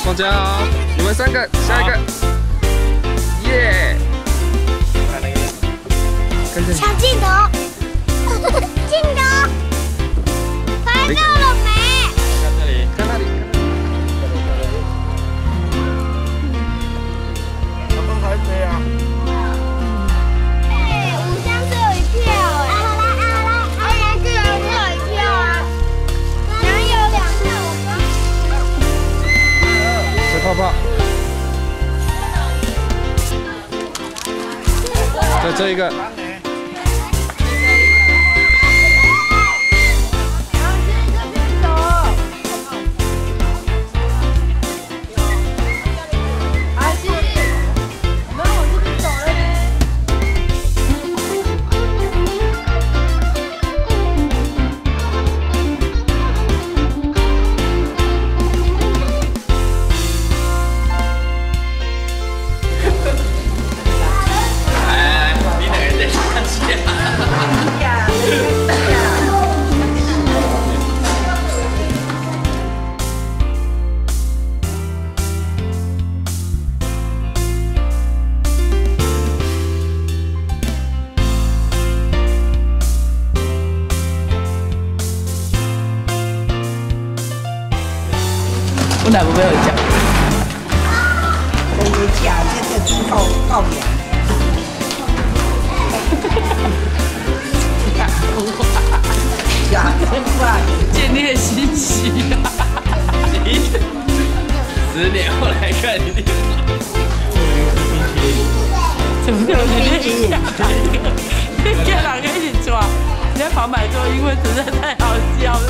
放假哦，你们3个，下一个，耶！看那个，跟着。抢镜头，镜头，拍到了没？看这里，看那里，看那里。还飞啊！哎，5箱只有1票哎。好啦，个人只有1票啊。哪有2票？吹泡泡。再这一个。我哪个没有讲？我没讲，这个猪告免。讲真话，见猎心奇啊10年后来看你。怎么可能？跟两个一起抓，人家旁白说，因为实在太好笑了。